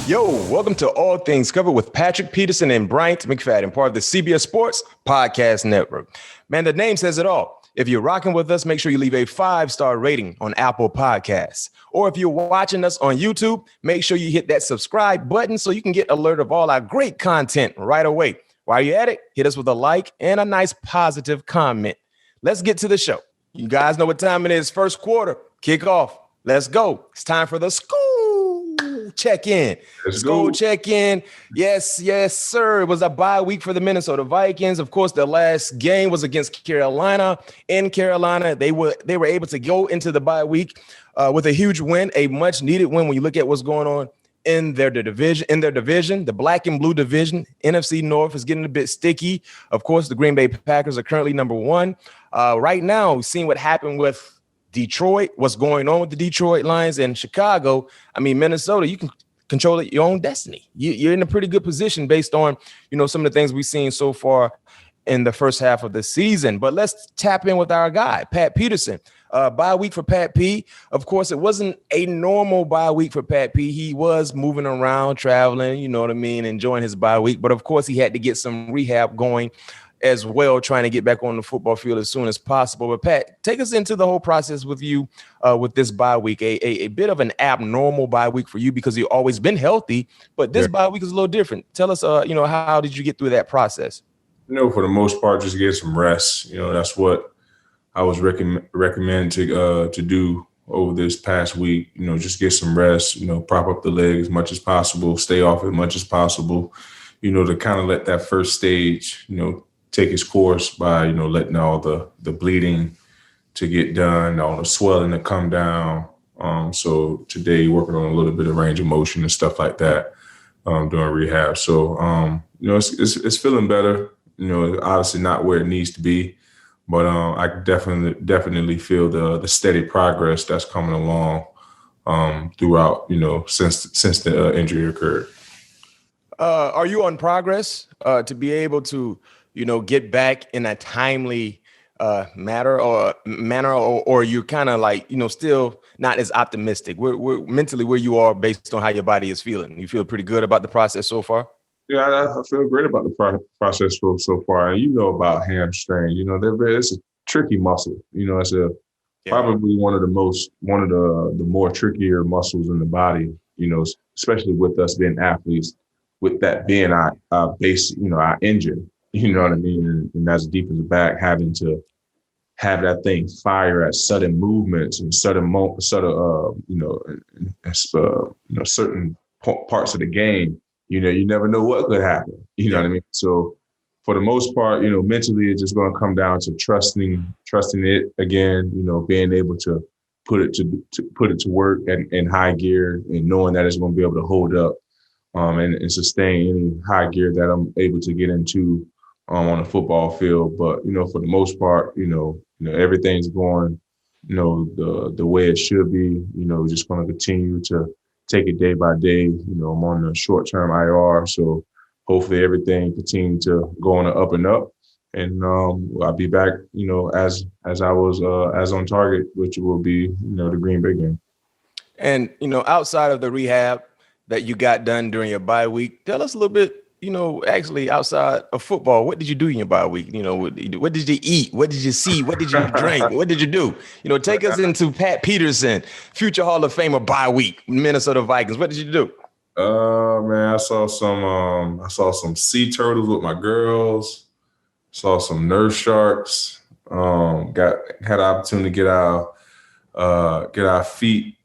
Yo, welcome to All Things Covered with Patrick Peterson and Bryant McFadden, part of the CBS Sports Podcast Network. Man, the name says it all. If you're rocking with us, make sure you leave a 5-star rating on Apple Podcasts. Or if you're watching us on YouTube, make sure you hit that subscribe button so you can get alert of all our great content right away. While you're at it, hit us with a like and a nice positive comment. Let's get to the show. You guys know what time it is. First quarter, kick off. Let's go. It's time for the SKOL check-in. SKOL check-in. Yes, sir. It was a bye week for the Minnesota Vikings. Of course, the last game was against Carolina. In Carolina, they were able to go into the bye week with a huge win, a much-needed win when you look at what's going on in their division, the black and blue division. NFC North is getting a bit sticky. Of course, the Green Bay Packers are currently number one. Right now, we've seen what happened with Detroit, what's going on with the Detroit Lions and Chicago. I mean, Minnesota, you can control your own destiny. You're in a pretty good position based on, some of the things we've seen so far in the first half of the season. But let's tap in with our guy, Pat Peterson. Bye week for Pat P. Of course, it wasn't a normal bye week for Pat P. He was moving around, traveling, enjoying his bye week. But of course, he had to get some rehab going as well, trying to get back on the football field as soon as possible. But Pat, take us into the whole process with you with this bye week, a bit of an abnormal bye week for you because you've always been healthy, but this bye week is a little different. Tell us, how did you get through that process? For the most part, just get some rest. That's what I was recommended to do over this past week. Just get some rest, prop up the leg as much as possible, stay off as much as possible, to kind of let that first stage, take its course by, letting all the bleeding to get done, all the swelling to come down. So today working on a little bit of range of motion and stuff like that during rehab. So, it's feeling better, obviously not where it needs to be, but I definitely feel the steady progress that's coming along throughout, since the injury occurred. Are you on progress to be able to, get back in a timely manner, or you're kind of like, still not as optimistic? We're mentally where you are based on how your body is feeling. You feel pretty good about the process so far? Yeah, I feel great about the process so far. And about hamstring, it's a tricky muscle. It's probably one of the more trickier muscles in the body, especially with us being athletes, with that being our base, our engine. You know what I mean? And as deep as the back, having to have that thing fire at sudden movements and certain parts of the game, you never know what could happen. You know what I mean? So for the most part, mentally, it's just going to come down to trusting it again, being able to put it to work in high gear and knowing that it's going to be able to hold up and sustain any high gear that I'm able to get into on a football field. But, for the most part, everything's going, the way it should be. Just going to continue to take it day by day. I'm on the short-term IR, so hopefully everything continues to go on the up and up. And I'll be back, as I was as on target, which will be, the Green Bay game. And, outside of the rehab that you got done during your bye week, tell us a little bit, actually outside of football, what did you do in your bye week? What did you eat? What did you see? What did you drink? What did you do? Take us into Pat Peterson, future Hall of Famer bye week, Minnesota Vikings. What did you do? Man, I saw some sea turtles with my girls. Saw some nurse sharks. Had an opportunity to get our feet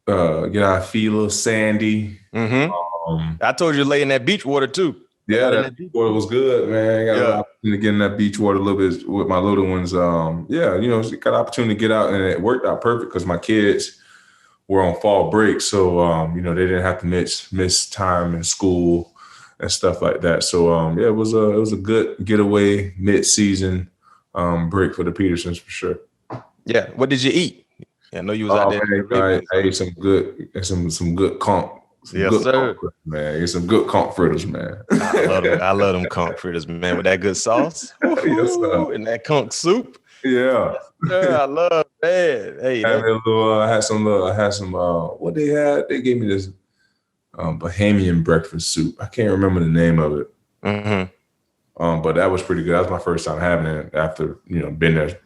a little sandy. Mm-hmm. I told you to lay in that beach water too. Yeah, that beach water was good, man. Got an opportunity to get in that beach water a little bit with my little ones. Got an opportunity to get out, and it worked out perfect because my kids were on fall break, so they didn't have to miss time in school and stuff like that. So it was a good getaway mid-season break for the Peterson'S for sure. Yeah, what did you eat? Yeah, I know you was out there. Man, I ate some good conch. Yes, sir. Man, get some good conch fritters, man. I love them conch fritters, man, with that good sauce. Yes, sir. And that conch soup. Yeah. Yes, sir. I love that. Hey, I had some. What they had? They gave me this Bahamian breakfast soup. I can't remember the name of it. But that was pretty good. That was my first time having it after, been there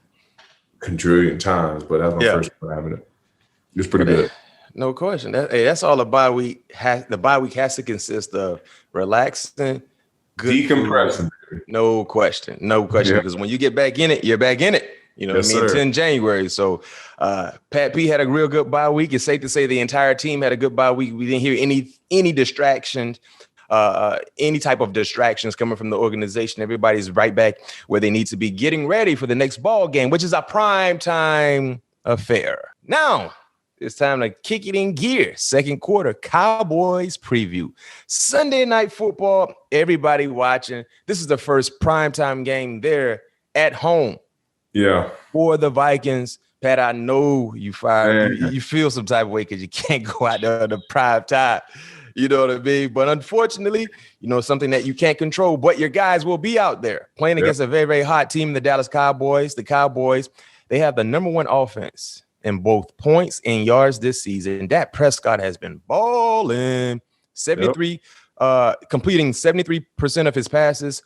quadrillion times. But that was my first time having it. It was pretty good. No question. That's all a bye week has. The bye week has to consist of relaxing, good decompressing. Food. No question. Because when you get back in it, you're back in it. Yes, what I mean? 10 January. So Pat P had a real good bye week. It's safe to say the entire team had a good bye week. We didn't hear any distractions, any type of distractions coming from the organization. Everybody's right back where they need to be, getting ready for the next ball game, which is a prime time affair. Now, it's time to kick it in gear. Second quarter Cowboys preview. Sunday night football, everybody watching. This is the first primetime game there at home. Yeah. For the Vikings. Pat, I know you feel some type of way because you can't go out there on the prime time. You know what I mean? But unfortunately, something that you can't control, but your guys will be out there playing against a very, very hot team, the Dallas Cowboys. The Cowboys, they have the number one offense in both points and yards this season. Dak Prescott has been balling. 73, completing 73% of his passes,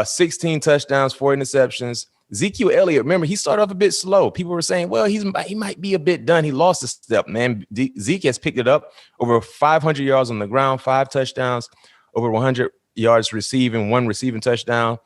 16 touchdowns, 4 interceptions. Ezekiel Elliott, remember, he started off a bit slow. People were saying, well, he might be a bit done. He lost a step, man. Zeke has picked it up, over 500 yards on the ground, 5 touchdowns, over 100 yards receiving, 1 receiving touchdown.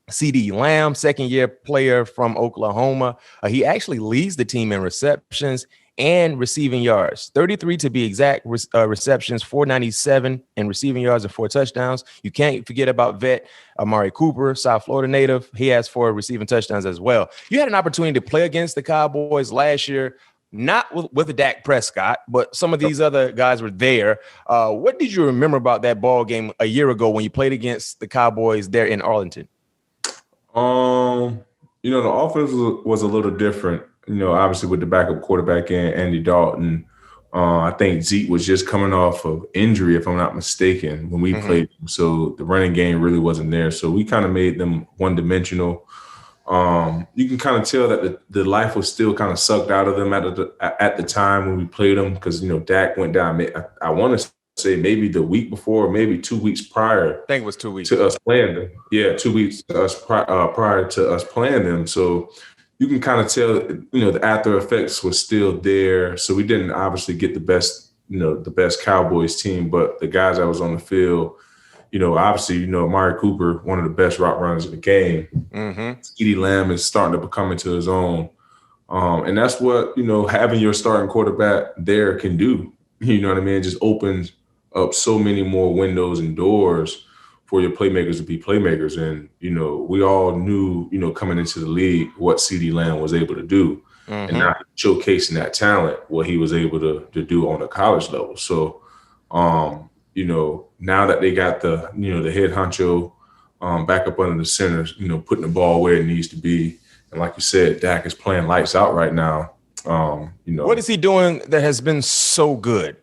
CeeDee Lamb, second-year player from Oklahoma. He actually leads the team in receptions and receiving yards. 33 to be exact, receptions, 497, and receiving yards and 4 touchdowns. You can't forget about vet Amari Cooper, South Florida native. He has 4 receiving touchdowns as well. You had an opportunity to play against the Cowboys last year, not with Dak Prescott, but some of these other guys were there. What did you remember about that ball game a year ago when you played against the Cowboys there in Arlington? The offense was a little different, obviously with the backup quarterback in Andy Dalton. I think Zeke was just coming off of injury, if I'm not mistaken, when we played him. So the running game really wasn't there. So we kind of made them one-dimensional. You can kind of tell that the life was still kind of sucked out of them at the time when we played them because, Dak went down. I want to say maybe the week before, maybe 2 weeks prior. I think it was 2 weeks to us playing them. Yeah, 2 weeks to us prior to us playing them. So you can kind of tell, the after effects was still there. So we didn't obviously get the best Cowboys team, but the guys that was on the field, obviously, Amari Cooper, one of the best route runners in the game. CeeDee Lamb is starting to become into his own. And that's what, having your starting quarterback there can do. You know what I mean? It just opens up so many more windows and doors for your playmakers to be playmakers. And, we all knew, coming into the league what CeeDee Lamb was able to do. And now showcasing that talent, what he was able to do on a college level. So, now that they got the head honcho back up under the center, putting the ball where it needs to be. And like you said, Dak is playing lights out right now. What is he doing that has been so good?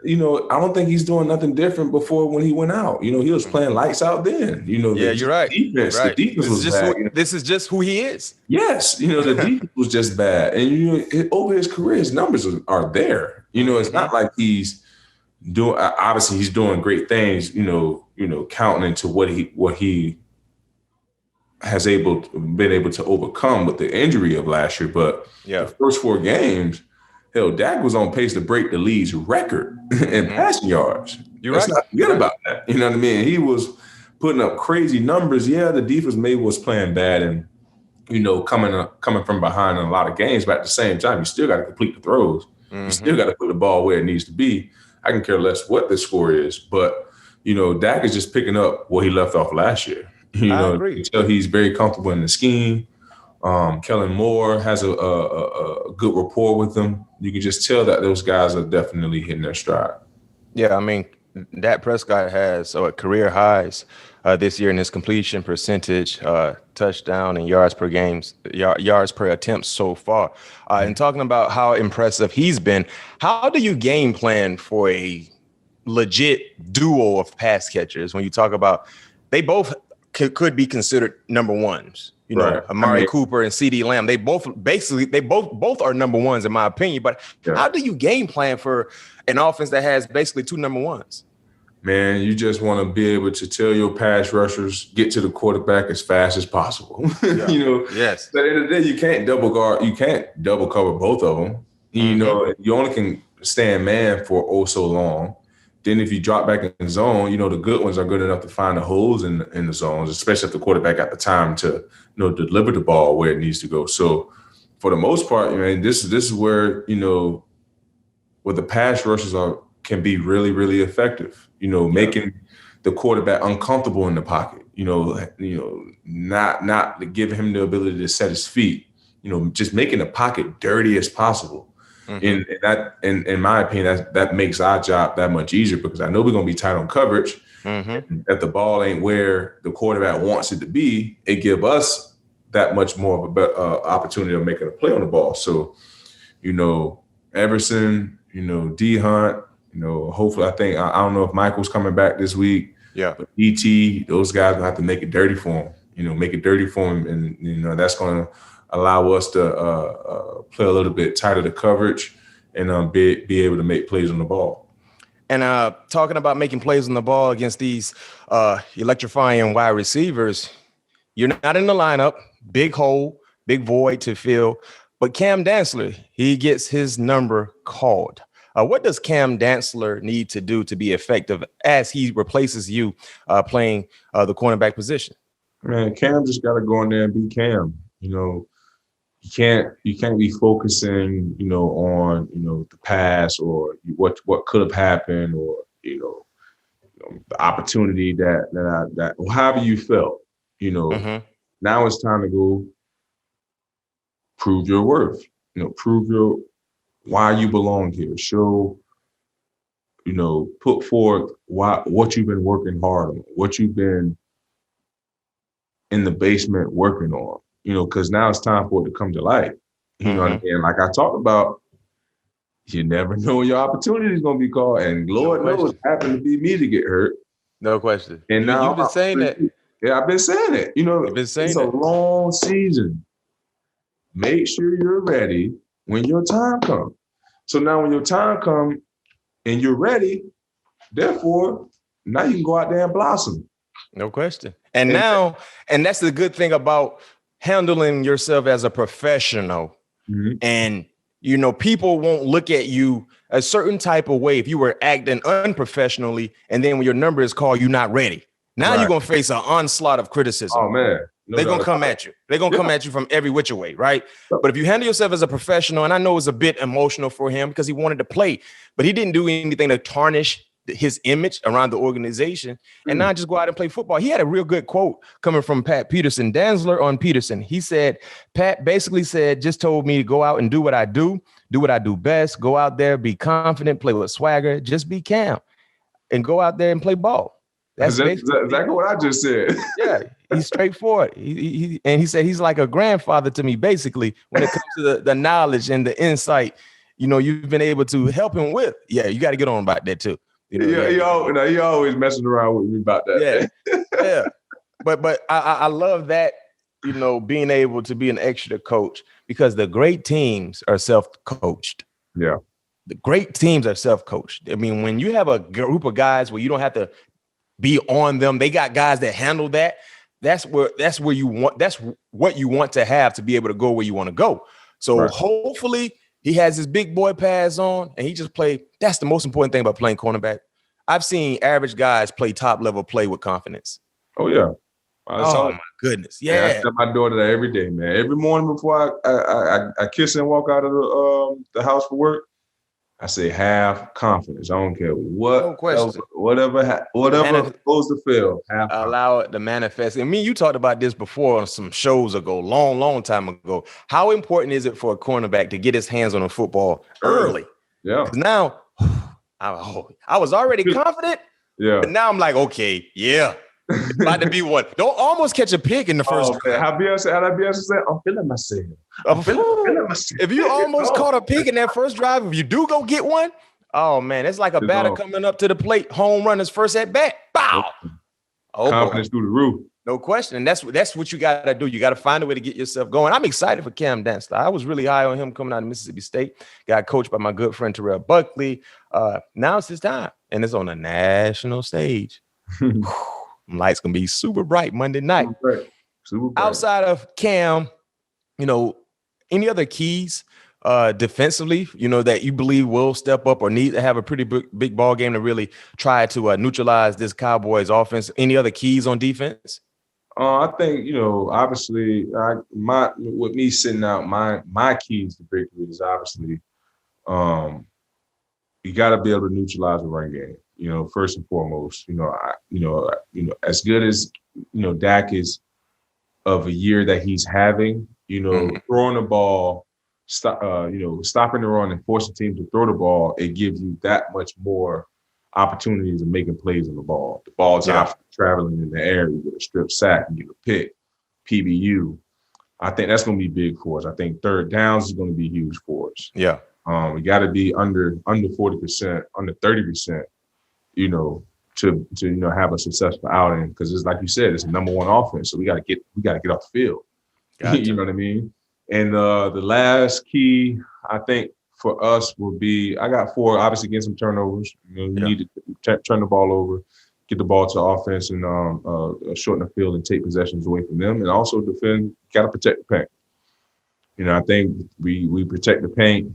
I don't think he's doing nothing different before when he went out. He was playing lights out then. You're right. Defense, right. The defense was bad. This is just who he is. Yes, the defense was just bad, and over his career, his numbers are there. It's not like he's doing. Obviously, he's doing great things. Counting into what he has been able to overcome with the injury of last year. But the first 4 games. Hell, Dak was on pace to break the league's record in passing yards. Let's not forget about that. You know what I mean? He was putting up crazy numbers. Yeah, the defense maybe was playing bad and, coming from behind in a lot of games. But at the same time, you still got to complete the throws. You still got to put the ball where it needs to be. I can care less what the score is. But, Dak is just picking up what he left off last year. I agree. You can tell he's very comfortable in the scheme. Kellen Moore has a good rapport with them. You can just tell that those guys are definitely hitting their stride. Yeah, I mean, Dak Prescott has career highs this year in his completion percentage, touchdown and yards per games, yards per attempt so far. And talking about how impressive he's been, how do you game plan for a legit duo of pass catchers when you talk about they both could be considered number ones? Amari Cooper and CeeDee Lamb. They both are number ones in my opinion. But how do you game plan for an offense that has basically two number ones? Man, you just want to be able to tell your pass rushers, get to the quarterback as fast as possible. Yes. But at the end of the day, you can't double guard. You can't double cover both of them. You only can stand man for so long. Then if you drop back in the zone, the good ones are good enough to find the holes in the zones, especially if the quarterback got the time to deliver the ball where it needs to go. So for the most part, this is where where the pass rushes can be really, really effective. Making the quarterback uncomfortable in the pocket. Not giving him the ability to set his feet. Just making the pocket dirty as possible. Mm-hmm. In my opinion, that makes our job that much easier because I know we're going to be tight on coverage. Mm-hmm. If the ball ain't where the quarterback wants it to be, it give us that much more of a better opportunity of making a play on the ball. So, Everson, D Hunt, hopefully I don't know if Michael's coming back this week. Yeah. But ET, those guys will have to make it dirty for him. Make it dirty for him. And, that's going to allow us to play a little bit tighter to coverage and be able to make plays on the ball. And talking about making plays on the ball against these electrifying wide receivers, you're not in the lineup, big hole, big void to fill. But Cam Dantzler, he gets his number called. What does Cam Dantzler need to do to be effective as he replaces you playing the cornerback position? Man, Cam just got to go in there and be Cam. You can't be focusing, on, the past or what could have happened or, the opportunity that however you felt, Mm-hmm. Now it's time to go prove your worth, prove why you belong here. Show, put forth what you've been working hard on, what you've been in the basement working on. Because now it's time for it to come to light. You know what I mean? Like I talked about, you never know when your opportunity is going to be called. And Lord knows it happened to be me to get hurt. No question. And now you've been saying that. Yeah, I've been saying it. You've been saying it's a long season. Make sure you're ready when your time comes. So now when your time comes and you're ready, therefore, now you can go out there and blossom. No question. And that's the good thing about handling yourself as a professional. Mm-hmm. And, people won't look at you a certain type of way if you were acting unprofessionally. And then when your number is called, you're not ready. Now you're going to face an onslaught of criticism. Oh, man. They're going to come at you. They're going to come at you from every which way, right? But if you handle yourself as a professional, and I know it was a bit emotional for him because he wanted to play, but he didn't do anything to tarnish his image around the organization and not just go out and play football. He had a real good quote coming from Peterson, Dantzler on Peterson. He said, Pat basically said, just told me to go out and do what I do best, go out there, be confident, play with swagger, just be Cam and go out there and play ball. That's exactly what I just said. Yeah, he's straightforward. He said he's like a grandfather to me, basically, when it comes to the knowledge and the insight, you've been able to help him with. Yeah, you got to get on about that too. He always messing around with me about that. Yeah. But I love that, being able to be an extra coach because the great teams are self-coached. Yeah. The great teams are self-coached. I mean, when you have a group of guys where you don't have to be on them, they got guys that handle that. That's what you want to have to be able to go where you want to go. So Hopefully he has his big boy pads on and he just played. That's the most important thing about playing cornerback. I've seen average guys play top level play with confidence. Oh, yeah. Oh, my goodness. Yeah. I tell my daughter that every day, man. Every morning before I kiss her and walk out of the house for work, I say have confidence. I don't care whatever goes to fail. Allow it to manifest. And you talked about this before on some shows ago, long time ago. How important is it for a cornerback to get his hands on the football early? Yeah. Because now I was already confident. Yeah. But now I'm like, okay, yeah. About to be one. Don't almost catch a pick in the first drive. How Beyonce said, I'm feeling myself. If you almost caught a pick in that first drive, if you do go get one, oh man, it's like a batter coming up to the plate. Home run his first at bat. Bow. Confidence through the roof. No question. And that's what you got to do. You got to find a way to get yourself going. I'm excited for Cam Dantzler. I was really high on him coming out of Mississippi State. Got coached by my good friend Terrell Buckley. Now it's his time, and it's on a national stage. Lights going to be super bright Monday night. Super bright. Outside of Cam, any other keys defensively, that you believe will step up or need to have a pretty big ball game to really try to neutralize this Cowboys offense? Any other keys on defense? I think, obviously, with me sitting out, my keys to victory is obviously you got to be able to neutralize the run game. First and foremost, as good as Dak is of a year that he's having, throwing the ball, stopping the run and forcing teams to throw the ball, it gives you that much more opportunities of making plays on the ball. The ball's out traveling in the air, you get a strip sack, you get a pick, PBU. I think that's going to be big for us. I think third downs is going to be huge for us. Yeah. We got to be under 40%, under 30%, to have a successful outing, because it's like you said, it's the number one offense. So we got to get off the field. You know what I mean? And the last key, I think, for us will be, I got 4, obviously get some turnovers. You need to turn the ball over, get the ball to offense, and shorten the field and take possessions away from them. And also defend, got to protect the paint. I think we protect the paint,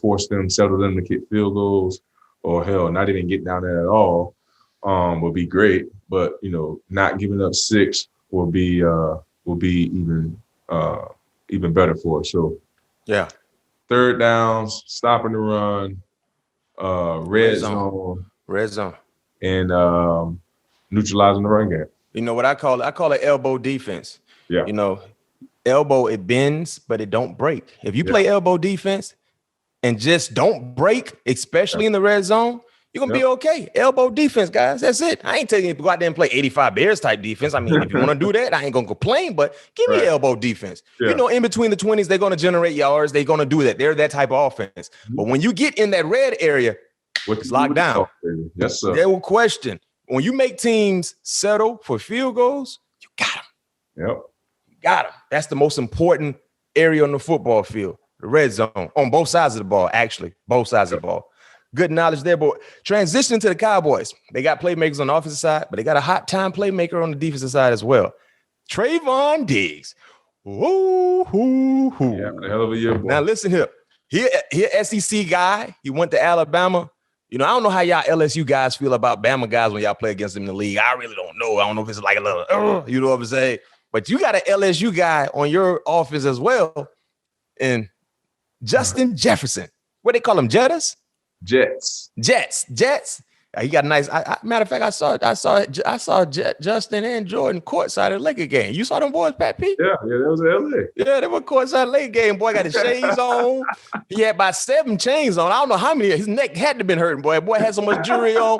force them, settle them to kick field goals, or hell, not even get down there at all, will be great. But, not giving up 6 will be even better for us. So, yeah. Third downs, stopping the run, red zone, and neutralizing the run game. You know what I call it? I call it elbow defense. Yeah. Elbow, it bends, but it don't break. If you play elbow defense and just don't break, especially in the red zone, you're going to be okay. Elbow defense, guys. That's it. I ain't telling you to go out there and play 85 Bears type defense. I mean, if you want to do that, I ain't going to complain, but give me elbow defense. Yeah. In between the 20s, they're going to generate yards. They're going to do that. They're that type of offense. But when you get in that red area, it's locked down. Yes, sir. They will question. When you make teams settle for field goals, you got them. Yep. You got them. That's the most important area on the football field, the red zone, on both sides of the ball, actually, both sides of the ball. Good knowledge there, but transitioning to the Cowboys. They got playmakers on the offensive side, but they got a hot time playmaker on the defensive side as well. Trevon Diggs. Woo, hoo, hoo. Yeah, a hell of a year, boy. Now listen here. He SEC guy. He went to Alabama. I don't know how y'all LSU guys feel about Bama guys when y'all play against them in the league. I really don't know. I don't know if it's like a little, you know what I'm saying? But you got an LSU guy on your offense as well. And Justin Jefferson. What they call him, Jettas? Jets. He got a nice. Matter of fact, I saw Justin and Jordan courtside at the Laker game. You saw them boys, Pat P? Yeah, that was in LA. Yeah, they were courtside Laker game. Boy got his shades on. He had about 7 chains on. I don't know how many. His neck had to have been hurting. Boy had so much jewelry on.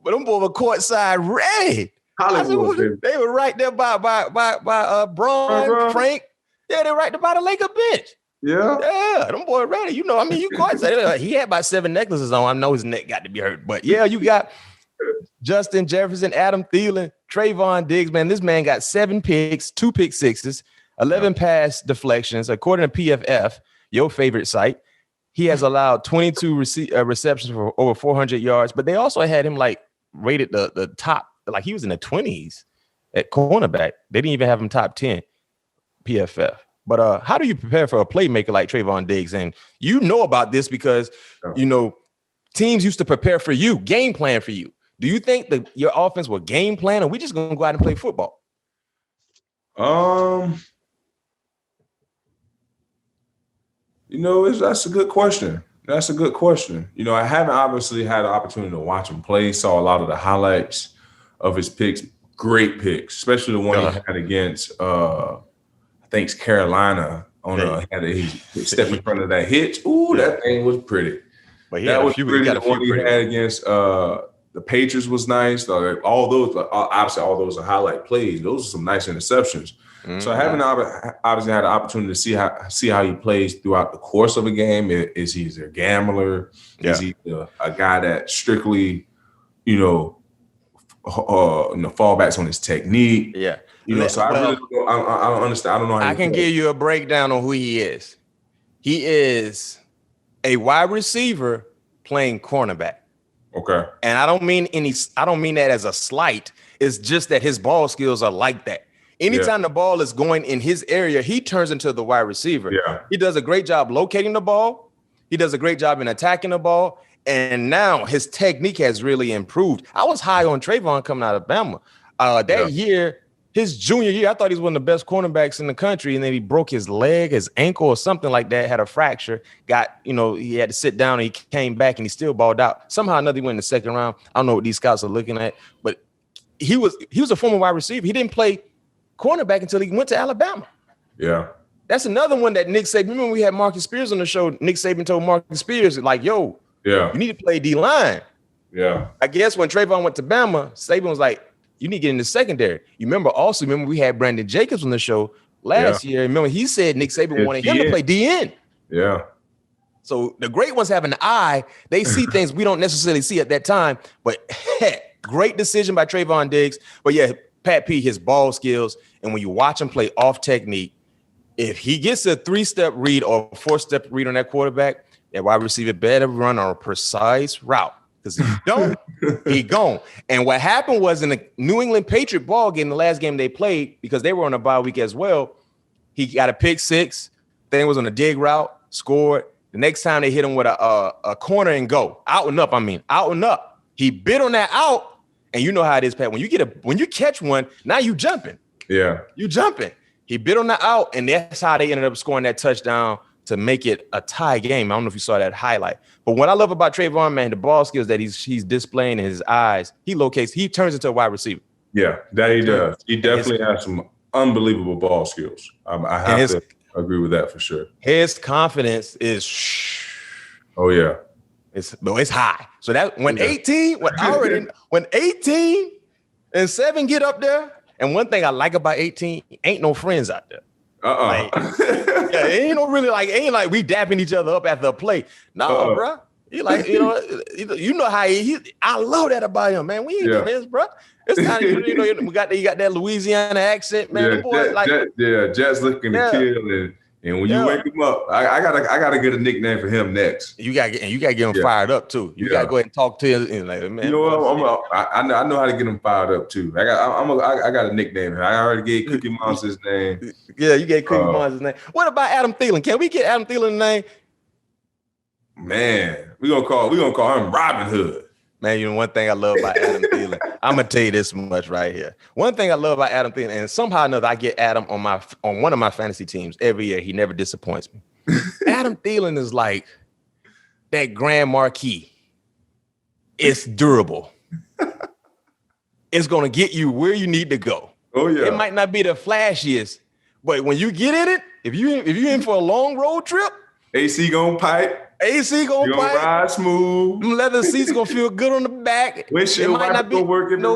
But them boys were courtside ready. Hollywood. They were right there by Braun, Frank. Yeah, they were right there by the Laker bench. Yeah, them boys ready. You caught that. He had about 7 necklaces on. I know his neck got to be hurt. But yeah, you got Justin Jefferson, Adam Thielen, Trevon Diggs. Man, this man got 7 picks, 2 pick sixes, 11 pass deflections. According to PFF, your favorite site, he has allowed 22 receptions for over 400 yards. But they also had him rated the top, he was in the 20s at cornerback. They didn't even have him top 10 PFF. But how do you prepare for a playmaker like Trevon Diggs? And you know about this because, teams used to prepare for you, game plan for you. Do you think that your offense will game plan, or we just going to go out and play football? That's a good question. I haven't obviously had the opportunity to watch him play, saw a lot of the highlights of his picks. Great picks, especially the one he had against I think it's Carolina he stepped in front of that hitch. Ooh, that thing was pretty. But he had a few had against the Patriots was nice. All those are highlight plays. Those are some nice interceptions. Mm-hmm. So I haven't obviously had the opportunity to see how he plays throughout the course of a game. Is he a gambler? Yeah. Is he a guy that strictly, fallbacks on his technique? Yeah. So I really I don't understand. I don't know how I can give you a breakdown on who he is. He is a wide receiver playing cornerback. Okay. And I don't mean that as a slight. It's just that his ball skills are like that. Anytime the ball is going in his area, he turns into the wide receiver. Yeah. He does a great job locating the ball. He does a great job in attacking the ball. And now his technique has really improved. I was high on Trevon coming out of Bama. That year, his junior year, I thought he was one of the best cornerbacks in the country. And then he broke his leg, his ankle or something like that, had a fracture, he had to sit down and he came back and he still balled out. Somehow or another, he went in the second round. I don't know what these scouts are looking at, but he was a former wide receiver. He didn't play cornerback until he went to Alabama. Yeah. That's another one that Nick Saban, remember we had Marcus Spears on the show. Nick Saban told Marcus Spears, like, yo, you need to play D-line. Yeah. I guess when Trevon went to Bama, Saban was like, you need to get in the secondary. You remember we had Brandon Jacobs on the show last year. Remember, he said Nick Saban wanted him to play DN. Yeah. So the great ones have an eye. They see things we don't necessarily see at that time. But great decision by Trevon Diggs. But yeah, Pat P, his ball skills. And when you watch him play off technique, if he gets a 3-step read or a 4-step read on that quarterback, that wide receiver better run on a precise route. Because if he don't, he gone. And what happened was in the New England Patriot ball game, the last game they played, because they were on a bye week as well, he got a pick six. Thing was on a dig route, scored. The next time they hit him with a corner and go. Out and up. He bit on that out, and you know how it is, Pat. When you catch one, now you jumping. Yeah. You jumping. He bit on the out, and that's how they ended up scoring that touchdown to make it a tie game. I don't know if you saw that highlight. But what I love about Trevon, man, the ball skills that he's displaying in his eyes, he turns into a wide receiver. Yeah, that he does. He definitely has some unbelievable ball skills. I have to agree with that for sure. His confidence is oh yeah. It's high. So that when 18 and 7 get up there, and one thing I like about 18, ain't no friends out there. Ain't like we dapping each other up after a play. No, bro. He like, you know how I love that about him, man. We ain't friends, bro. It's kind of you got that Louisiana accent, man. Jet's looking to kill, and when you wake him up, I gotta get a nickname for him next. You gotta get him fired up too. You gotta go ahead and talk to him and like, man. You know what? I know how to get him fired up too. I got a nickname. I already gave Cookie Monster his name. Yeah, you gave Cookie Monster his name. What about Adam Thielen? Can we get Adam Thielen a name? Man, we gonna call him Robin Hood. Man, you know one thing I love about Adam Thielen. I'm gonna tell you this much right here. One thing I love about Adam Thielen, and somehow or another I get Adam on one of my fantasy teams every year. He never disappoints me. Adam Thielen is like that Grand Marquis. It's durable. It's gonna get you where you need to go. Oh yeah. It might not be the flashiest, but when you get in it, if you in for a long road trip, AC gonna pipe. AC gonna pipe. Ride smooth. Them leather seats gonna feel good on the back. It might not be working. No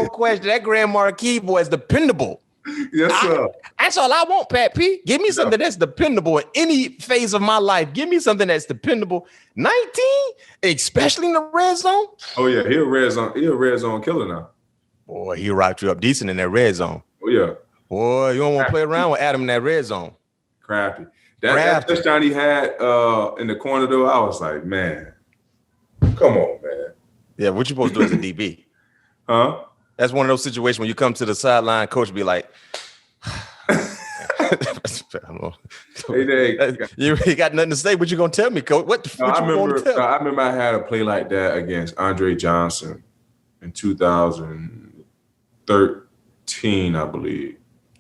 question. That Grand Marquis boy is dependable. Yes, sir. That's all I want, Pat P. Give me something that's dependable in any phase of my life. Give me something that's dependable. 19, especially in the red zone. Oh yeah, he a red zone killer now. Boy, he rocked you up decent in that red zone. Oh yeah. Boy, you don't want to play around with Adam in that red zone. Crappy. That touchdown he had in the corner though, I was like, man, come on, man. Yeah, what you supposed to do as a DB? Huh? That's one of those situations when you come to the sideline, coach be like, you got nothing to say. What you gonna tell me, coach? I remember I had a play like that against Andre Johnson in 2013, I believe.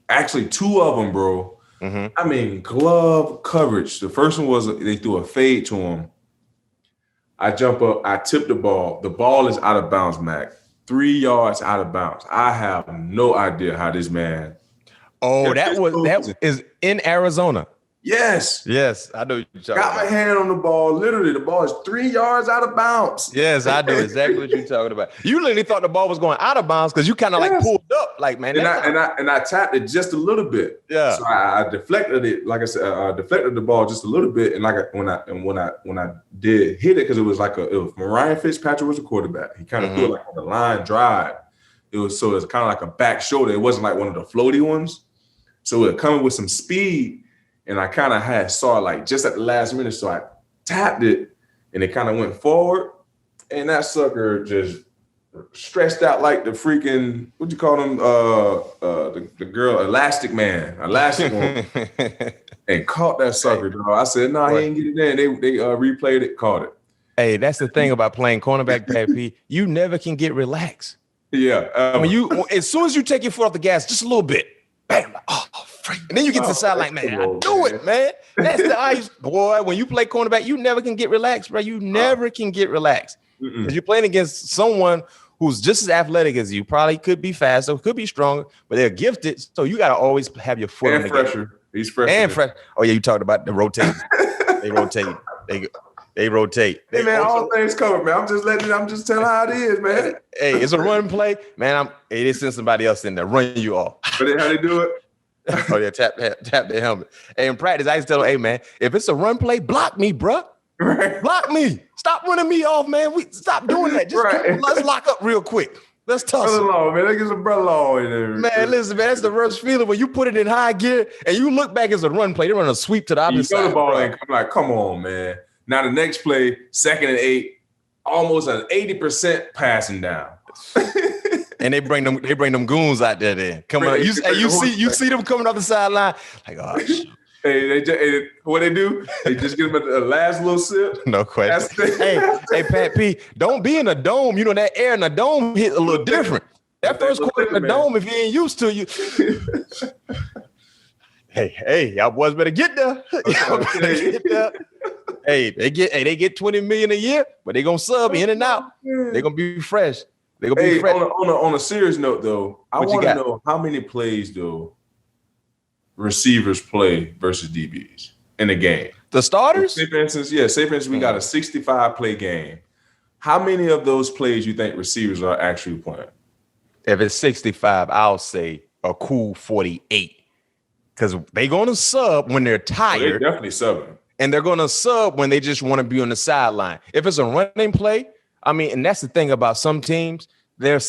Actually, 2 of them, bro. Mm-hmm. I mean, glove coverage. The first one was they threw a fade to him. I jump up, I tip the ball. The ball is out of bounds, Mac. 3 yards out of bounds. I have no idea how this man. Oh, that is in Arizona. Yes, I know. Got my hand on the ball. Literally, the ball is 3 yards out of bounds. Yes, I know exactly what you're talking about. You literally thought the ball was going out of bounds because you kind of like pulled up, like man. And I tapped it just a little bit. Yeah. So I deflected it, like I said, I deflected the ball just a little bit, and when I did hit it, because it was Ryan Fitzpatrick was a quarterback. He kind of threw it like on the line drive. it's kind of like a back shoulder. It wasn't like one of the floaty ones. So it coming with some speed, and I kind of saw it like just at the last minute. So I tapped it, and it kind of went forward, and that sucker just stretched out like the freaking, what you call them? The girl, Elastic Man, Elastic Woman, and caught that sucker, dog. I said, no, he ain't get it there. And they replayed it, caught it. Hey, that's the thing about playing cornerback, Pat P. You never can get relaxed. Yeah. As soon as you take your foot off the gas, just a little bit, bam, freak. And then you get to the sideline, man. I do it, man. That's the ice, boy. When you play cornerback, you never can get relaxed, bro. You never can get relaxed because you're playing against someone who's just as athletic as you. Probably could be faster, could be stronger, but they're gifted. So you got to always have your foot on the gas. He's fresh. And fresh. Oh yeah, you talked about the rotate. They rotate. They rotate. Hey man, all things covered, man. I'm just telling how it is, man. Hey, it's a run play, man. They send somebody else in there, run you off. But how they do it? Oh yeah, tap their helmet. Hey, in practice, I used to tell them, hey man, if it's a run play, block me, bro. Right. Block me. Stop running me off, man. Stop doing that. Just let's lock up real quick. Let's tussle. Brother-in-law, man. Let's get some brother-in-law in there. Man, listen, man, that's the worst feeling when you put it in high gear and you look back as a run play. They run a sweep to the opposite side. You throw the ball in, I'm like, come on, man. Now the next play, 2nd and 8, almost an 80% passing down. And they bring them goons out there then. Coming up. You see them coming off the sideline, like, oh shit. Hey, what they do? They just give them a last little sip. No question. Hey, Pat P, don't be in a dome. You know that air in a dome hit a little different. That first quarter in the dome, if you ain't used to you. Hey, y'all boys better get there. Hey, they get $20 million a year, but they gonna sub in and out. They gonna be fresh. They gonna be fresh. On a serious note, though, I want to know how many plays though receivers play versus DBs in a game. The starters? Say for instance, we got a 65 play game. How many of those plays you think receivers are actually playing? If it's 65, I'll say a cool 48. Because they're going to sub when they're tired. They're definitely subbing. And they're going to sub when they just want to be on the sideline. If it's a running play, I mean, and that's the thing about some teams, they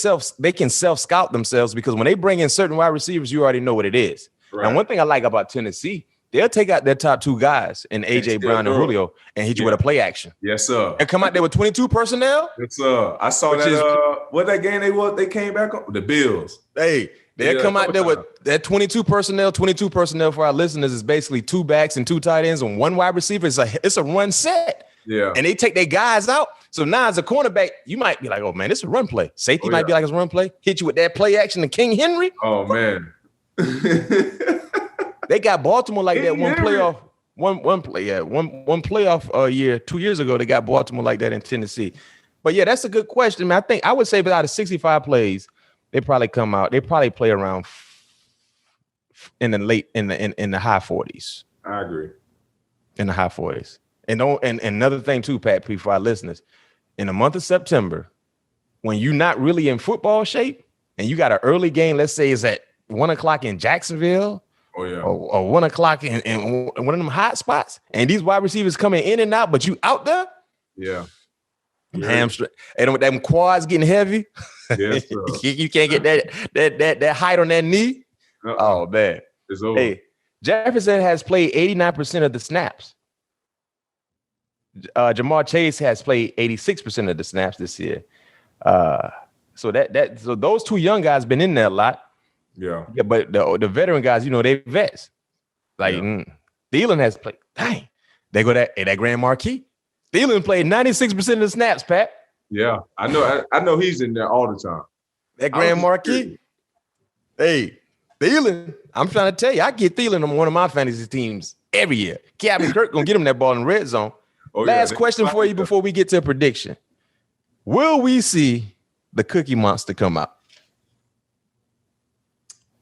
can self-scout themselves because when they bring in certain wide receivers, you already know what it is. Right. And one thing I like about Tennessee, they'll take out their top 2 guys in A.J. Brown and Julio and hit you with a play action. Yes, sir. And come out there with 22 personnel. Yes, sir. I saw that. What that game they came back on? The Bills. Hey, they'll come out there with that 22 personnel. 22 personnel for our listeners is basically 2 backs and 2 tight ends and 1 wide receiver. It's a run set. Yeah. And they take their guys out. So now as a cornerback, you might be like, oh man, this is a run play. Safety might be like it's a run play. Hit you with that play action to King Henry. Oh man. They got Baltimore like that one playoff year 2 years ago. They got Baltimore like that in Tennessee. But yeah, that's a good question, man. I would say out of 65 plays, they probably come out. They probably play around in the high 40s. I agree. In the high 40s. And another thing too, Pat, for our listeners, in the month of September, when you're not really in football shape and you got an early game, let's say it's at 1:00 in Jacksonville. Oh yeah. Or 1:00 in one of them hot spots, and these wide receivers coming in and out, but you out there. Yeah. Hamstring. And them quads getting heavy. Yes, you can't get that height on that knee. Oh man. It's over. Hey, Jefferson has played 89% of the snaps. Jamar Chase has played 86% of the snaps this year. So those 2 young guys been in there a lot. Yeah, but the veteran guys, they vets. Like Thielen has played. Dang, they go that Grand Marquis. Thielen played 96% of the snaps, Pat. Yeah, I know he's in there all the time. That Grand Marquis. Hey, Thielen. I'm trying to tell you, I get Thielen on one of my fantasy teams every year. Captain Kirk gonna get him that ball in the red zone. Last question for you before we get to a prediction. Will we see the Cookie Monster come out?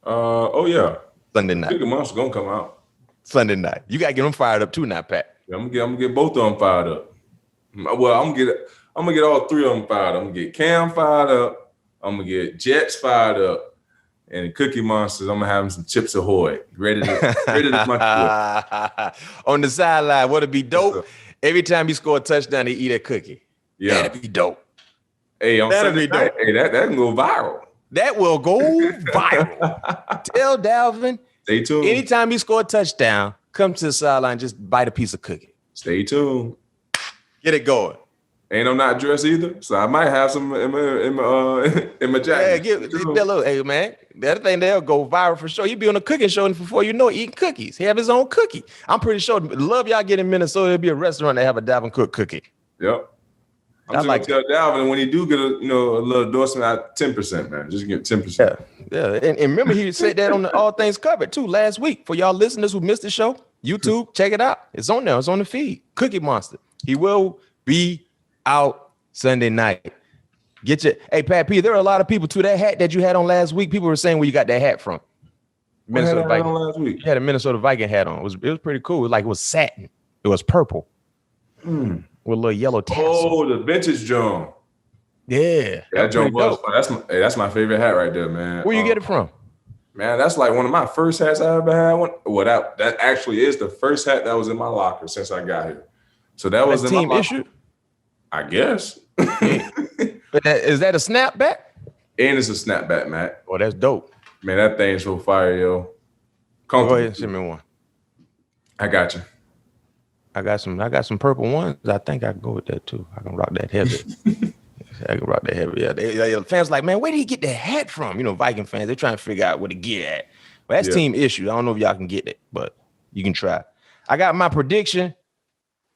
Oh yeah. Sunday night. Cookie Monster gonna come out. Sunday night. You gotta get them fired up too now, Pat. Yeah, I'm gonna get both of them fired up. Well, I'm gonna get all 3 of them fired up. I'm gonna get Cam fired up. I'm gonna get Jets fired up. And Cookie Monsters, I'm gonna have them some Chips Ahoy. Ready to munch. On the sideline, would it be dope? Every time you score a touchdown, they eat a cookie. Yeah. That'd be dope. Hey, on That'd Sunday be dope. Night, hey, that can go viral. That will go viral. Tell Dalvin, Stay tuned. anytime he score a touchdown, come to the sideline, just bite a piece of cookie. Stay tuned. Get it going. Ain't I'm not dressed either, so I might have some in my jacket. Yeah, look, hey man, that thing there'll go viral for sure. He'd be on a cooking show, and before you know it, eating cookies. He have his own cookie. I'm pretty sure. Love y'all get in Minnesota. There'll be a restaurant that have a Dalvin Cook cookie. Yep. I'm just gonna tell Dalvin when he do get a little endorsement at 10%, man. Just get 10%. Yeah. And remember he said that on the All Things Covered too last week. For y'all listeners who missed the show, YouTube, check it out. It's on there. It's on the feed. Cookie Monster. He will be out Sunday night. Hey, Pat P, there are a lot of people too. That hat that you had on last week, people were saying where you got that hat from. Minnesota Viking. Last week. You had a Minnesota Viking hat on. It was pretty cool. It was satin. It was purple. With a little yellow tassel. Oh, the vintage John. Yeah. That John was that's my favorite hat right there, man. Where you get it from? Man, that's like one of my first hats I ever had. Well, that actually is the first hat that was in my locker since I got here. So that was in team my issue. I guess. Is that a snapback? And it's a snapback, Matt. Oh, that's dope. Man, that thing's so fire, yo. Go ahead and send me one. I got you. I got some purple ones. I think I can go with that too. I can rock that heavy. I can rock that heavy. Yeah, fans like, man, where did he get that hat from? Viking fans, they're trying to figure out where to get at. Well, that's team issue. I don't know if y'all can get it, but you can try. I got my prediction.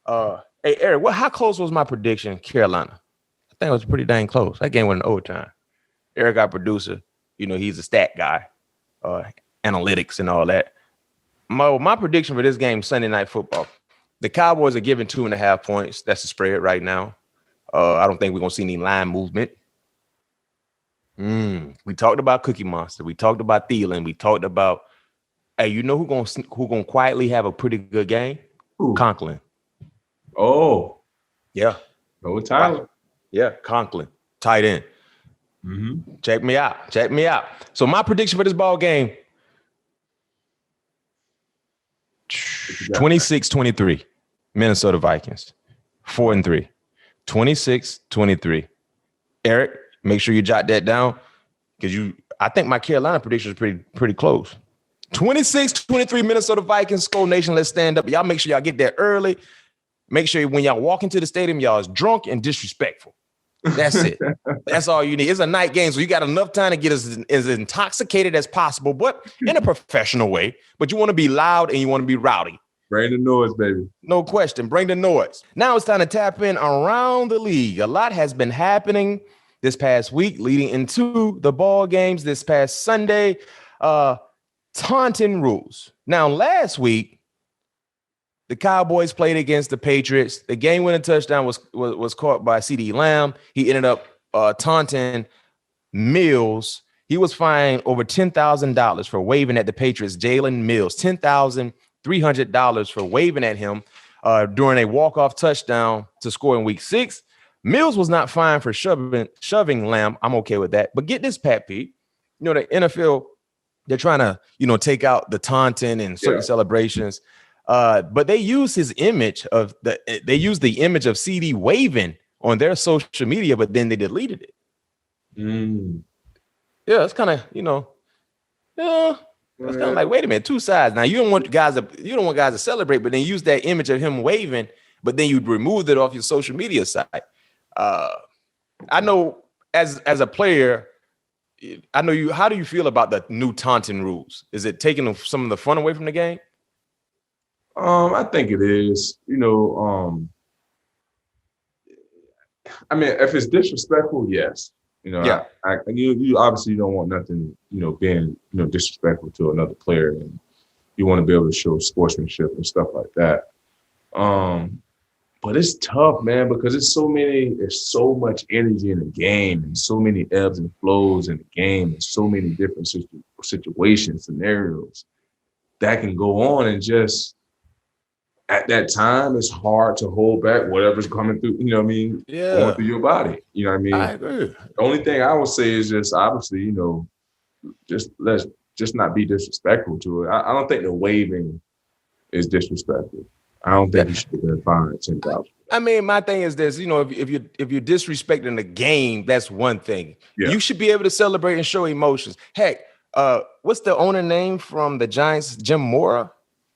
Hey, Eric, how close was my prediction, Carolina? I think it was pretty dang close. That game went in overtime. Eric, our producer, he's a stat guy, analytics and all that. My prediction for this game, Sunday Night Football, the Cowboys are giving 2.5 points. That's the spread right now. I don't think we're going to see any line movement. We talked about Cookie Monster. We talked about Thielen. We talked about, hey, you know who gonna quietly have a pretty good game? Who? Conklin. Oh. Yeah. Go with Tyler. Yeah, Conklin. Tight end. Mm-hmm. Check me out. So my prediction for this ball game, 26-23. Minnesota Vikings. 4-3. 26-23. Eric, make sure you jot that down because I think my Carolina prediction is pretty close. 26-23 Minnesota Vikings. SKOL Nation, let's stand up. Y'all make sure y'all get there early. Make sure when y'all walk into the stadium, y'all is drunk and disrespectful. That's it. That's all you need. It's a night game, so you got enough time to get as intoxicated as possible, but in a professional way. But you want to be loud and you want to be rowdy. Bring the noise, baby. No question. Bring the noise. Now it's time to tap in around the league. A lot has been happening this past week leading into the ball games this past Sunday. Taunting rules. Now, last week, the Cowboys played against the Patriots. The game-winning touchdown was caught by CeeDee Lamb. He ended up taunting Mills. He was fined over $10,000 for waving at the Patriots. Jalen Mills, $10,300 for waving at him during a walk-off touchdown to score in Week 6. Mills was not fined for shoving Lamb. I'm okay with that. But get this, Pat Pete. The NFL, they're trying to, take out the taunting and certain celebrations. But they use the image of CeeDee waving on their social media, but then they deleted it. Yeah, it's kind of, it's kind of like, wait a minute, two sides. Now you don't want guys to celebrate, but then use that image of him waving, but then you remove it off your social media site. I know as a player, I know you. How do you feel about the new taunting rules? Is it taking some of the fun away from the game? I think it is. I mean, if it's disrespectful, yes. Yeah. You obviously don't want nothing, being, disrespectful to another player, and you want to be able to show sportsmanship and stuff like that. But it's tough, man, because there's so much energy in the game and so many ebbs and flows in the game and so many different situations, scenarios that can go on, and just at that time, it's hard to hold back whatever's coming through, going through your body. You know what I mean? I agree. The only thing I would say is just obviously, let's not be disrespectful to it. I don't think the waving is disrespectful. I don't think he should have been fined $10,000. I mean, my thing is this, if you're disrespecting the game, that's one thing. Yeah. You should be able to celebrate and show emotions. Heck, what's the owner name from the Giants? Jim Mora?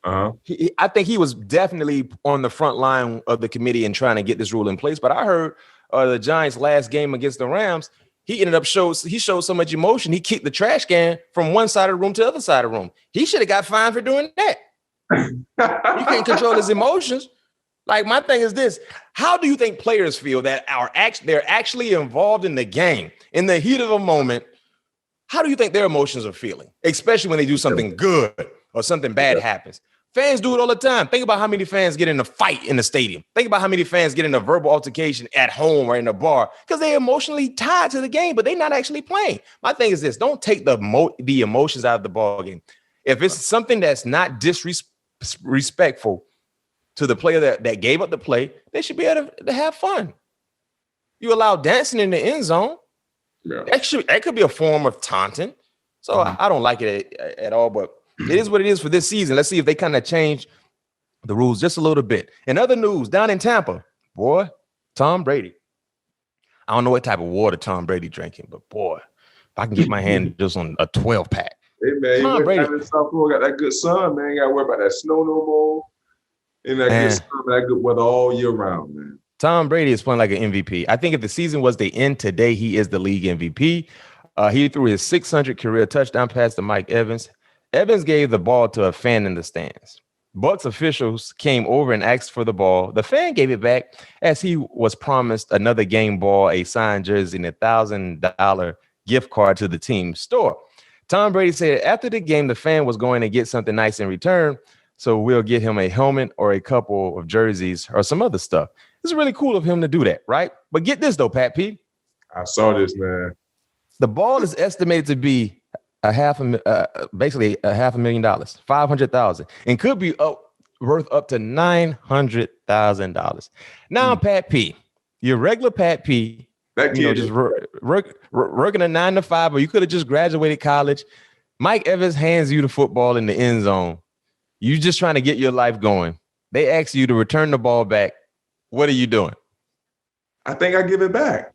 Uh-huh. I think he was definitely on the front line of the committee and trying to get this rule in place. But I heard the Giants' last game against the Rams, he ended up showed so much emotion. He kicked the trash can from one side of the room to the other side of the room. He should have got fined for doing that. You can't control his emotions. Like, my thing is this: how do you think players feel that they're actually involved in the game in the heat of a moment? How do you think their emotions are feeling, especially when they do something good or something bad happens? Fans do it all the time. Think about how many fans get in a fight in the stadium. Think about how many fans get in a verbal altercation at home or in a bar because they're emotionally tied to the game, but they're not actually playing. My thing is this: don't take the emotions out of the ball game. If it's something that's not disrespectful to the player that gave up the play, they should be able to have fun. You allow dancing in the end zone. Yeah. That could be a form of taunting. So I don't like it at all, but it is what it is for this season. Let's see if they kind of change the rules just a little bit. In other news, down in Tampa, boy, Tom Brady. I don't know what type of water Tom Brady drinking, but boy, if I can get my hand just on a 12-pack. Hey, man, Tom Brady in South Florida, got that good sun, man. You got to worry about that snow no more. And that good sun, that good weather all year round, man. Tom Brady is playing like an MVP. I think if the season was to end today, he is the league MVP. He threw his 600 career touchdown pass to Mike Evans. Evans gave the ball to a fan in the stands. Bucs officials came over and asked for the ball. The fan gave it back as he was promised another game ball, a signed jersey, and $1,000 gift card to the team's store. Tom Brady said after the game, the fan was going to get something nice in return, so we'll get him a helmet or a couple of jerseys or some other stuff. It's really cool of him to do that, right? But get this, though, Pat P. I saw this, man. The ball is estimated to be basically $500,000, $500,000, and could be worth up to $900,000. Now, Pat P, your regular Pat P, just working a 9 to 5, or you could have just graduated college. Mike Evans hands you the football in the end zone. You just trying to get your life going. They ask you to return the ball back. What are you doing? I think I give it back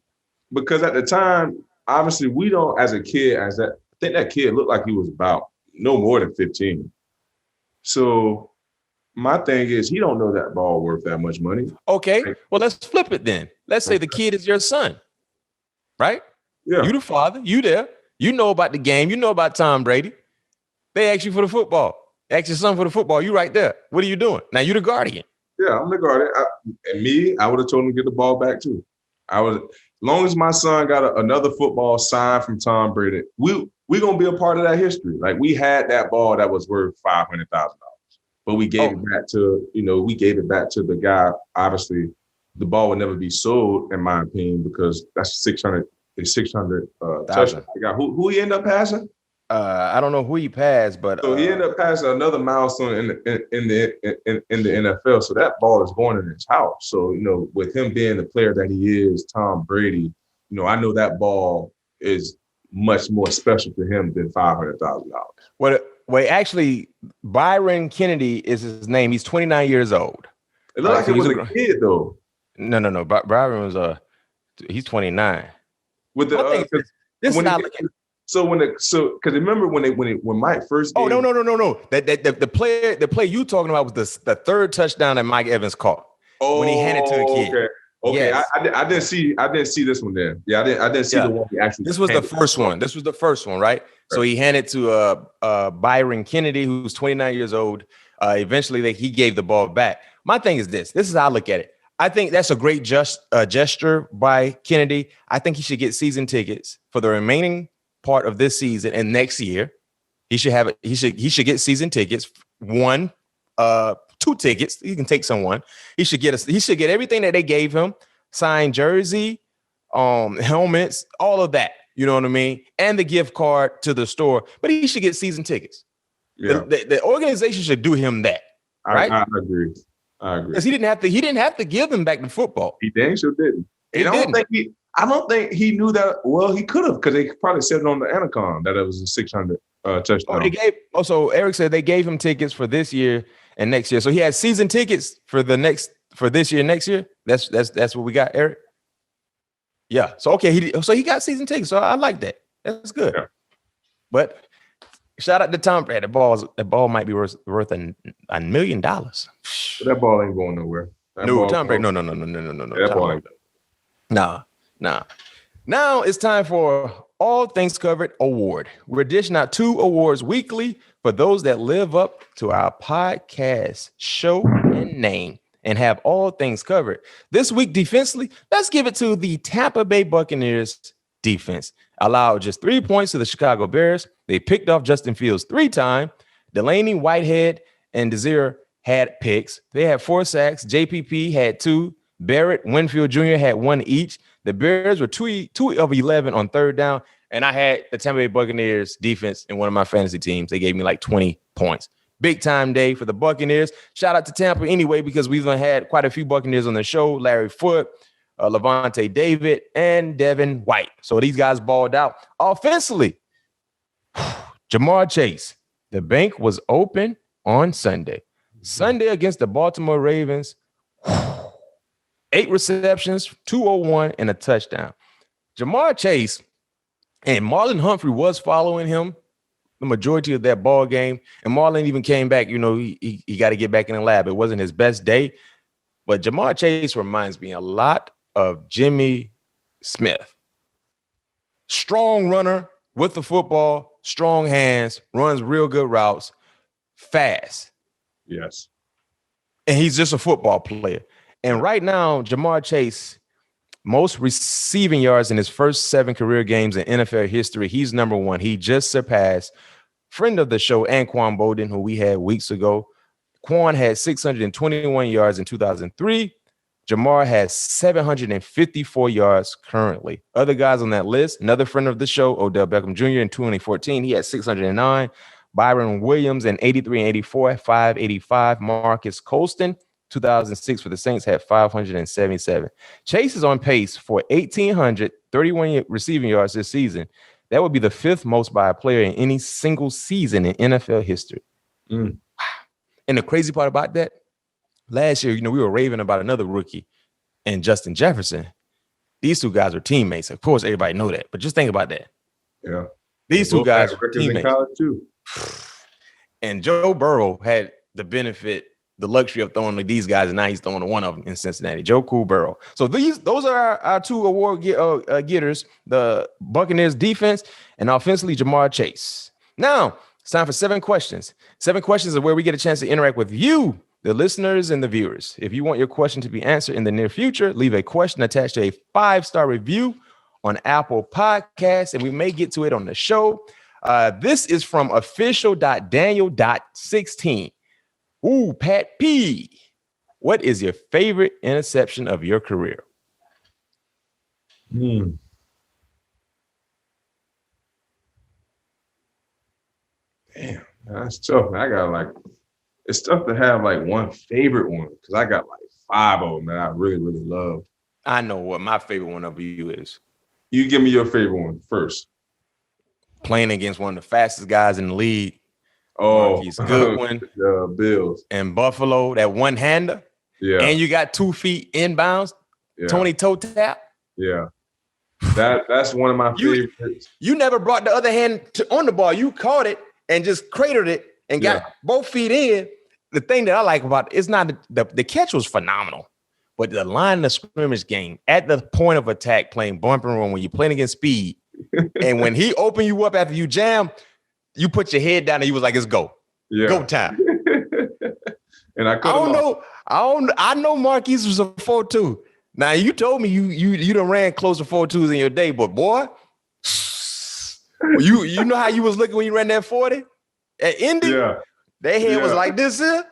because at the time, obviously, we don't, as a kid, I think that kid looked like he was about no more than 15. So my thing is, he don't know that ball worth that much money. Okay, well, let's flip it then. Let's say the kid is your son, right? Yeah. You the father, you there. You know about the game. You know about Tom Brady. They ask you for the football. They ask your son for the football. You right there. What are you doing? Now you the guardian. Yeah, I'm the guardian. I would have told him to get the ball back too. As long as my son got another football signed from Tom Brady, we gonna be a part of that history. Like, we had that ball that was worth $500,000, but we gave it back to the guy. Obviously, the ball would never be sold, in my opinion, because that's 600 touchdown. Who he ended up passing? I don't know who he passed, but so he ended up passing another milestone in the NFL. So that ball is going in his house. So, with him being the player that he is, Tom Brady, I know that ball is much more special to him than $500,000. Well, actually, Byron Kennedy is his name. He's 29 years old. It looked like he was a kid, though. No. Byron was he's 29. With the this is not looking. Because remember when Mike first gave no. The play you talking about was the third touchdown that Mike Evans caught when he handed to the kid. Okay. Yes. I didn't see this one there. Yeah, I didn't see the one he actually. This was the first one. This was the first one, right? So he handed to Byron Kennedy, who's 29 years old. Eventually, he gave the ball back. My thing is this. This is how I look at it. I think that's a great gesture by Kennedy. I think he should get season tickets for the remaining part of this season and next year. He should get season tickets. 2 tickets. He can take someone. He should get everything that they gave him, signed jersey, helmets, all of that. You know what I mean? And the gift card to the store. But he should get season tickets. Yeah. The organization should do him that. Right? I agree. Because he didn't have to give them back the football. He dang sure didn't. I don't think he knew that. Well, he could have, because they probably said it on the intercom that it was a 600 touchdown. So Eric said they gave him tickets for this year and next year. So he had season tickets for this year, next year. That's what we got, Eric. Yeah. So okay, he got season tickets. So I like that. That's good. Yeah. But shout out to Tom Brady. The ball might be worth $1 million. But that ball ain't going nowhere. Tom Brady. No. That ball ain't. Nah. Now it's time for All Things Covered Award. We're dishing out 2 awards weekly for those that live up to our podcast show and name and have all things covered. This week, defensively, let's give it to the Tampa Bay Buccaneers defense. Allowed just 3 points to the Chicago Bears. They picked off Justin Fields 3 times. Delaney, Whitehead, and Desir had picks. They had 4 sacks. JPP had 2. Barrett, Winfield Jr. had 1 each. The Bears were 2 of 11 on third down. And I had the Tampa Bay Buccaneers defense in one of my fantasy teams. They gave me like 20 points. Big time day for the Buccaneers. Shout out to Tampa anyway, because we've had quite a few Buccaneers on the show. Larry Foote, Levante David, and Devin White. So these guys balled out. Offensively, Jamar Chase. The bank was open on Sunday. Sunday against the Baltimore Ravens. 8 receptions, 201, and a touchdown. Jamar Chase and Marlon Humphrey was following him the majority of that ball game. And Marlon even came back. You know, he got to get back in the lab. It wasn't his best day. But Jamar Chase reminds me a lot of Jimmy Smith. Strong runner with the football, strong hands, runs real good routes, fast. Yes. And he's just a football player. And right now, Jamar Chase, most receiving yards in his first 7 career games in NFL history. He's number 1. He just surpassed friend of the show, Anquan Bolden, who we had weeks ago. Quan had 621 yards in 2003. Jamar has 754 yards currently. Other guys on that list, another friend of the show, Odell Beckham Jr. in 2014, he had 609. Byron Williams in 83 and 84, 585. Marcus Colston, 2006 for the Saints, had 577. Chase is on pace for 1,831 receiving yards this season. That would be the 5th most by a player in any single season in NFL history. And the crazy part about that, last year, we were raving about another rookie and Justin Jefferson. These 2 guys are teammates. Of course, everybody know that, but just think about that. Yeah. These 2 guys are teammates. In college too. And Joe Burrow had the luxury of throwing to these guys, and now he's throwing to one of them in Cincinnati, Joe Burrow. So those are our 2 award getters, the Buccaneers defense and offensively Jamar Chase. Now, it's time for 7 questions. 7 questions are where we get a chance to interact with you, the listeners and the viewers. If you want your question to be answered in the near future, leave a question attached to a 5-star review on Apple Podcasts, and we may get to it on the show. This is from official.daniel.16. Ooh, Pat P. What is your favorite interception of your career? Damn, that's tough. It's tough to have like one favorite one because I got like 5 of them that I really, really love. I know what my favorite one of you is. You give me your favorite one first. Playing against one of the fastest guys in the league. Oh, he's good one. The Bills and Buffalo, that one-hander. Yeah, and you got 2 feet inbounds. Yeah. Tony toe tap. Yeah, that's one of my favorites. You never brought the other hand on the ball. You caught it and just cratered it and got both feet in. The thing that I like about it is not the catch was phenomenal, but the line of scrimmage game at the point of attack, playing bumper run when you're playing against speed, and when he opened you up after you jam. You put your head down and you was like, "It's go, go time." And I don't know. I know Marquise was a 4.2. Now you told me you done ran close to 4.2s in your day, but boy, you know how you was looking when you ran that 40 at Indy. Yeah, that head was like this here,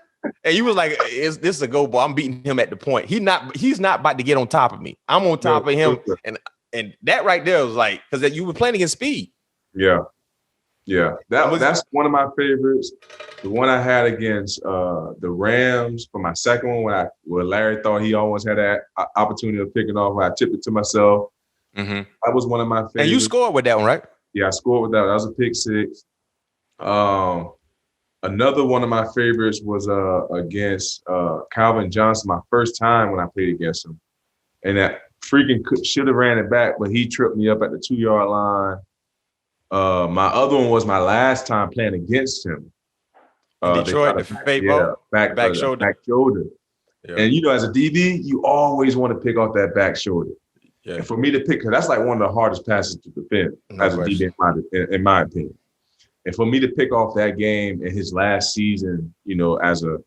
and you was like, "Is this a go ball?" I'm beating him at the point. He's not about to get on top of me. I'm on top of him, and that right there was like because you were playing against speed. Yeah. Yeah, that's one of my favorites. The one I had against the Rams for my second one, where Larry thought he almost had that opportunity of picking off, I tipped it to myself. That was one of my favorites. And you scored with that one, right? Yeah, I scored with that. That was a pick 6. Another one of my favorites was against Calvin Johnson, my first time when I played against him. And that freaking should have ran it back, but he tripped me up at the 2-yard line. My other one was my last time playing against him. Detroit, the fake ball? Back shoulder. Back shoulder. Yeah. And, you know, as a DB, you always want to pick off that back shoulder. Yeah. And for me to pick, because that's like one of the hardest passes to defend as a DB, in my opinion. And for me to pick off that game in his last season, you know, as a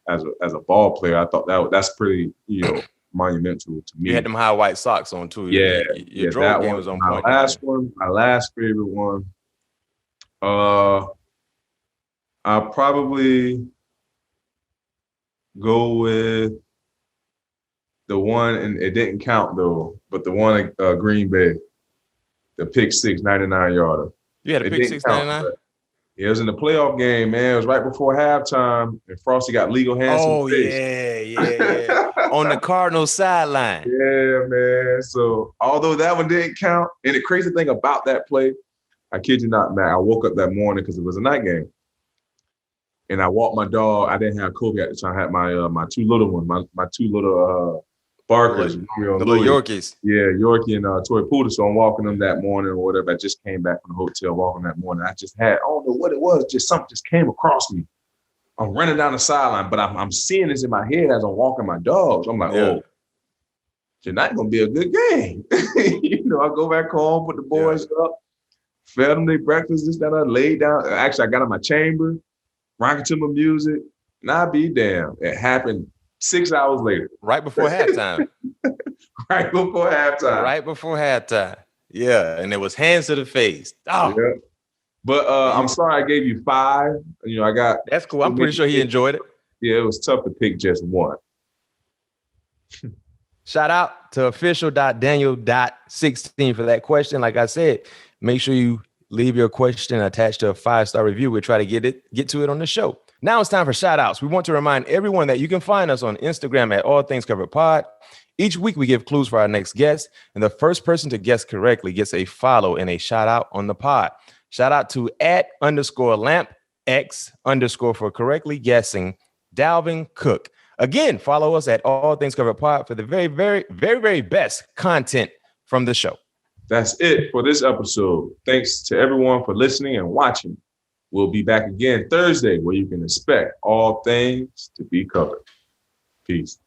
ball player, I thought that's pretty, you know, monumental to me. You had them high white socks on too. Yeah, your drone game was on point. My last favorite one. I'll probably go with the one, and it didn't count though, but the one at Green Bay, the pick six 99-yarder. You had a pick six 99? It was in the playoff game, man. It was right before halftime, and Frosty got legal hands. Oh, yeah. On the Cardinals sideline. Yeah, man. So, although that one didn't count, and the crazy thing about that play, I kid you not, man, I woke up that morning because it was a night game. And I walked my dog. I didn't have Kobe at the time. I had my two little ones, my two little Barkers. The little Yorkies. Yeah, Yorkie and Toy Poodle. So I'm walking them that morning or whatever. I just came back from the hotel walking that morning. I don't know what it was. Just something just came across me. I'm running down the sideline, but I'm seeing this in my head as I'm walking my dogs. I'm like, oh, tonight gonna be a good game. You know, I go back home, put the boys up, fed them their breakfast, this, that, I laid down. Actually, I got in my chamber, rocking to my music, and I be damn. It happened 6 hours later. Right before halftime. Right before halftime. Yeah, and it was hands to the face. Oh. Yeah. But I'm sorry I gave you 5. You know, I got. That's cool. I'm pretty sure he enjoyed it. Yeah, it was tough to pick just one. Shout out to official.daniel.16 for that question. Like I said, make sure you leave your question attached to a 5-star review. We'll try to get to it on the show. Now it's time for shout outs. We want to remind everyone that you can find us on Instagram at All Things Covered Pod. Each week we give clues for our next guest, and the first person to guess correctly gets a follow and a shout out on the pod. Shout out to @_lamp X_ for correctly guessing Dalvin Cook. Again, follow us at All Things Covered Pod for the very, very, very, very best content from the show. That's it for this episode. Thanks to everyone for listening and watching. We'll be back again Thursday, where you can expect all things to be covered. Peace.